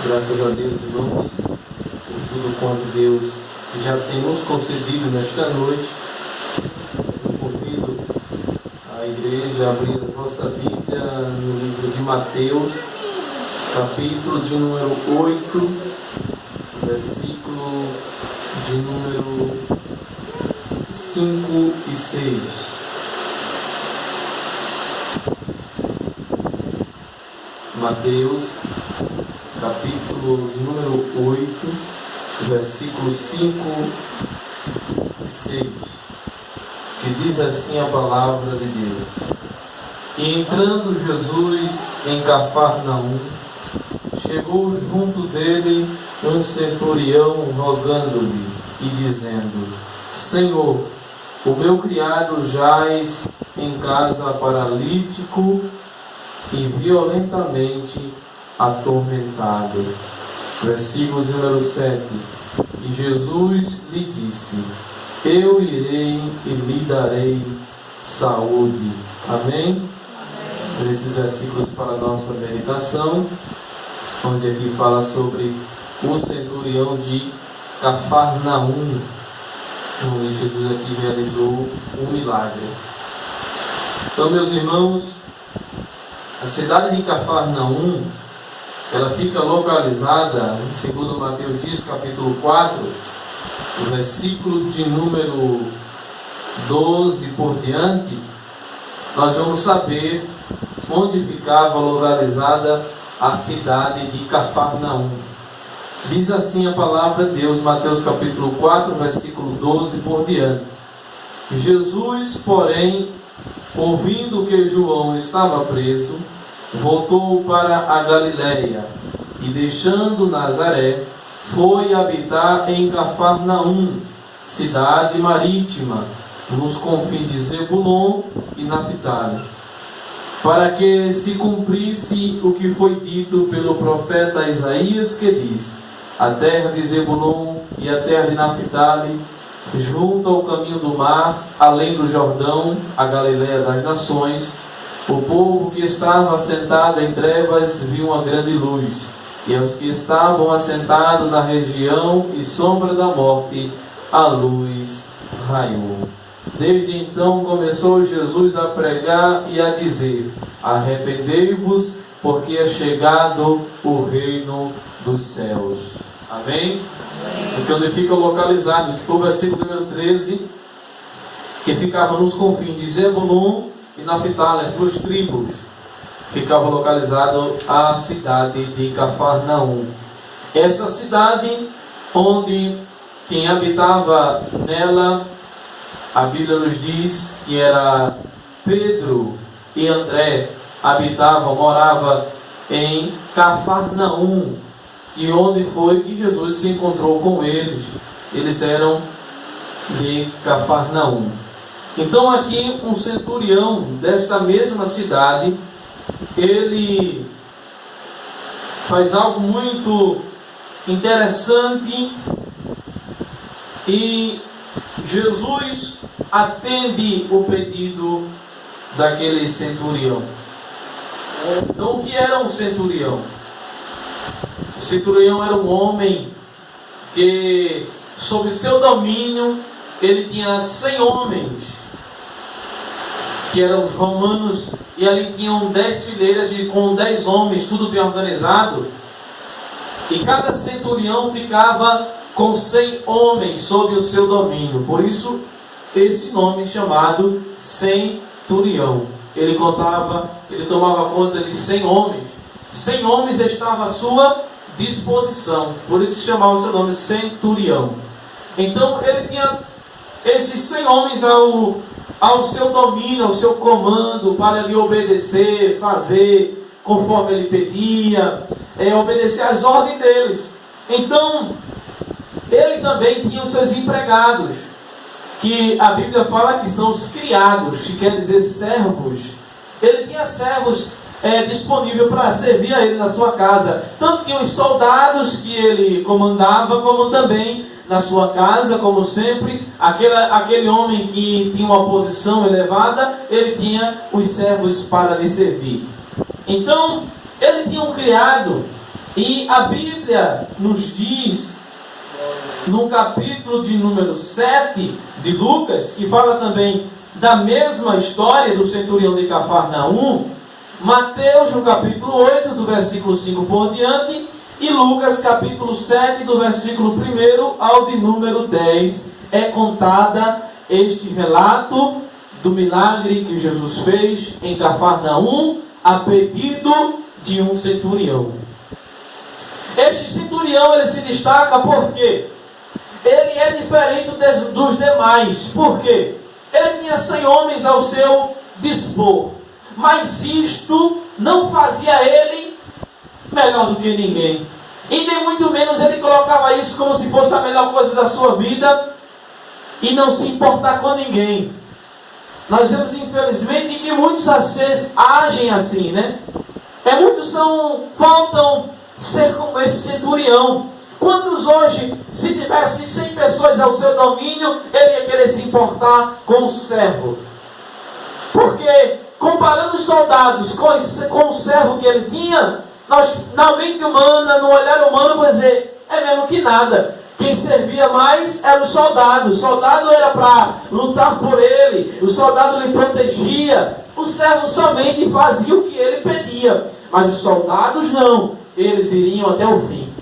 Graças a Deus, irmãos, por tudo quanto Deus já tem nos concedido nesta noite. Eu convido a igreja a abrir a vossa Bíblia no livro de Mateus, capítulo de número 8, versículo de número 5 e 6. Mateus, capítulo de número 8, versículos 5 e 6, que diz assim a palavra de Deus: E entrando Jesus em Cafarnaum, chegou junto dele um centurião, rogando-lhe e dizendo: Senhor, o meu criado jaz em casa paralítico e violentamente atormentado. Versículo número 7. E Jesus lhe disse: Eu irei e lhe darei saúde. Amém? Esses versículos para a nossa meditação, onde aqui fala sobre o centurião de Cafarnaum, onde Jesus aqui realizou um milagre. Então, meus irmãos, a cidade de Cafarnaum, ela fica localizada, segundo Mateus diz, capítulo 4, o versículo de número 12 por diante, nós vamos saber onde ficava localizada a cidade de Cafarnaum. Diz assim a palavra de Deus, Mateus capítulo 4, versículo 12 por diante. Jesus, porém, ouvindo que João estava preso, voltou para a Galiléia e, deixando Nazaré, foi habitar em Cafarnaum, cidade marítima, nos confins de Zebulon e Naftali, para que se cumprisse o que foi dito pelo profeta Isaías, que diz: A terra de Zebulon e a terra de Naftali, junto ao caminho do mar, além do Jordão, a Galiléia das nações, o povo que estava assentado em trevas viu uma grande luz, e aos que estavam assentados na região e sombra da morte, a luz raiou. Desde então começou Jesus a pregar e a dizer: Arrependei-vos, porque é chegado o reino dos céus. Amém? Porque onde fica localizado, que foi o versículo número 13, que ficava nos confins de Zebulon e Naftali, pelas tribos, ficava localizado a cidade de Cafarnaum. Essa cidade, onde quem habitava nela, a Bíblia nos diz que era Pedro e André, morava em Cafarnaum, que onde foi que Jesus se encontrou com eles. Eles eram de Cafarnaum. Então aqui um centurião desta mesma cidade, ele faz algo muito interessante e Jesus atende o pedido daquele centurião. Então o que era um centurião? O centurião era um homem que, sob seu domínio, ele tinha 100 homens, que eram os romanos, e ali tinham 10 fileiras com 10 homens, tudo bem organizado, e cada centurião ficava com 100 homens sob o seu domínio. Por isso, esse nome chamado centurião. Ele tomava conta de 100 homens. 100 homens estavam à sua disposição, por isso se chamava o seu nome centurião. Então, ele tinha esses 100 homens ao seu domínio, ao seu comando, para lhe obedecer, fazer conforme ele pedia, obedecer às ordens deles. Então, ele também tinha os seus empregados, que a Bíblia fala que são os criados, que quer dizer servos. Ele tinha servos disponível para servir a ele na sua casa. Tanto tinha os soldados que ele comandava, como também na sua casa, como sempre, aquele homem que tinha uma posição elevada, ele tinha os servos para lhe servir. Então, ele tinha um criado, E a Bíblia nos diz, no capítulo de número 7 de Lucas, que fala também da mesma história do centurião de Cafarnaum, Mateus no capítulo 8, do versículo 5 por diante, e Lucas capítulo 7, do versículo 1 ao de número 10, é contada este relato do milagre que Jesus fez em Cafarnaum, a pedido de um centurião. Este centurião, ele se destaca porque ele é diferente dos demais. Por quê? Ele tinha 100 homens ao seu dispor, mas isto não fazia ele melhor do que ninguém, e nem muito menos ele colocava isso como se fosse a melhor coisa da sua vida, e não se importar com ninguém. Nós vemos infelizmente que muitos agem assim, né? Muitos faltam ser como esse centurião. Quantos hoje, se tivesse 100 pessoas ao seu domínio, ele ia querer se importar com o servo? Porque, comparando os soldados com o servo que ele tinha, nós, na mente humana, no olhar humano, vamos dizer, é mesmo que nada. Quem servia mais era o soldado. O soldado era para lutar por ele, o soldado lhe protegia. O servo somente fazia o que ele pedia, mas os soldados não, eles iriam até o fim.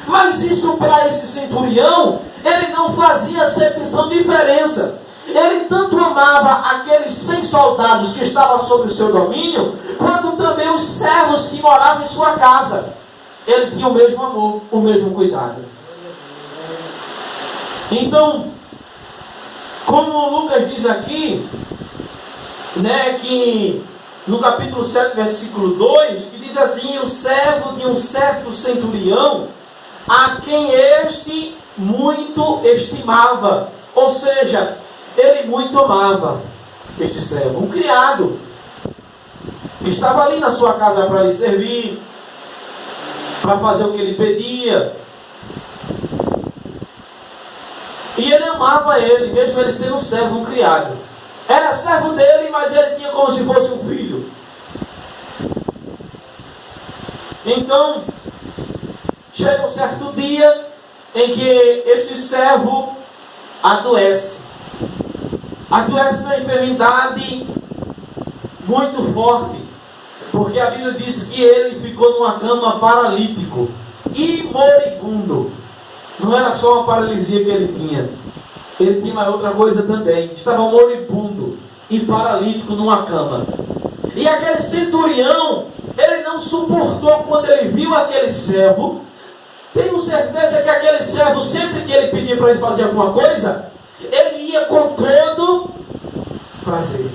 Mas isso, para esse centurião, ele não fazia acepção de diferença. Ele tanto amava aqueles 100 soldados que estavam sob o seu domínio, quanto também os servos que moravam em sua casa. Ele tinha o mesmo amor, o mesmo cuidado. Então, como Lucas diz aqui, né, que no capítulo 7, versículo 2, que diz assim: o servo de um certo centurião, a quem este muito estimava. Ou seja, ele muito amava este servo, um criado, que estava ali na sua casa para lhe servir, para fazer o que ele pedia. E ele amava ele, mesmo ele sendo um servo, um criado. Era servo dele, mas ele tinha como se fosse um filho. Então, chega um certo dia em que este servo adoece. Adoece uma enfermidade muito forte, porque a Bíblia diz que ele ficou numa cama paralítico e moribundo. Não era só uma paralisia que ele tinha mais outra coisa também. Estava moribundo e paralítico numa cama. E aquele centurião, ele não suportou quando ele viu aquele servo. Tenho certeza que aquele servo, sempre que ele pedia para ele fazer alguma coisa, ele ia com todo prazer.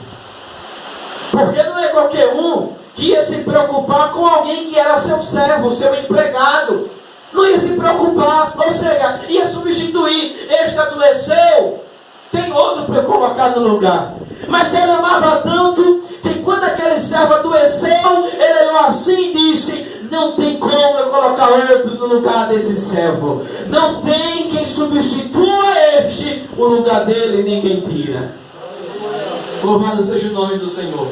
Porque não é qualquer um que ia se preocupar com alguém que era seu servo, seu empregado. Não ia se preocupar, ou seja, ia substituir. Este adoeceu, tem outro para colocar no lugar. Mas ele amava tanto que quando aquele servo adoeceu, ele olhou assim e disse: não tem como eu colocar outro no lugar desse servo. Não tem quem substitua este, o lugar dele ninguém tira. Louvado seja o nome do Senhor.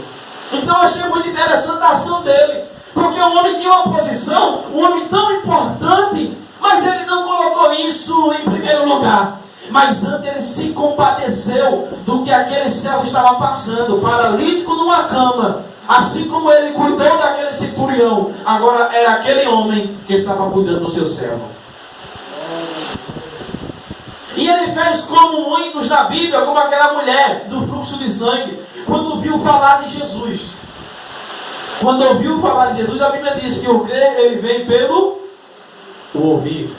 Então eu achei muito interessante a ação dele, porque o homem tinha uma posição, um homem tão importante, mas ele não colocou isso em primeiro lugar. Mas antes ele se compadeceu do que aquele servo estava passando, paralítico numa cama. Assim como ele cuidou daquele centurião, agora era aquele homem que estava cuidando do seu servo. E ele fez como muitos da Bíblia, como aquela mulher do fluxo de sangue, quando ouviu falar de Jesus. Quando ouviu falar de Jesus, a Bíblia diz que o crer, ele vem pelo ouvir.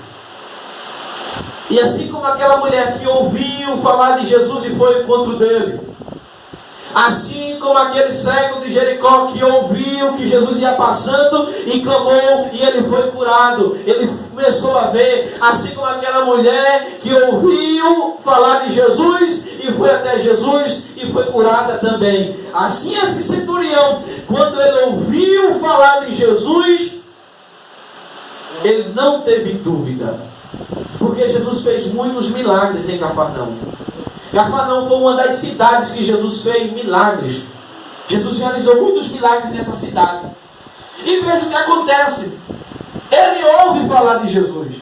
E assim como aquela mulher que ouviu falar de Jesus e foi ao encontro dele, assim como aquele cego de Jericó que ouviu que Jesus ia passando e clamou e ele foi curado, ele começou a ver. Assim como aquela mulher que ouviu falar de Jesus e foi até Jesus e foi curada também. Assim esse centurião, quando ele ouviu falar de Jesus, ele não teve dúvida, porque Jesus fez muitos milagres em Cafarnaum. Cafarnaum foi uma das cidades que Jesus fez milagres. Jesus realizou muitos milagres nessa cidade. E veja o que acontece. Ele falar de Jesus.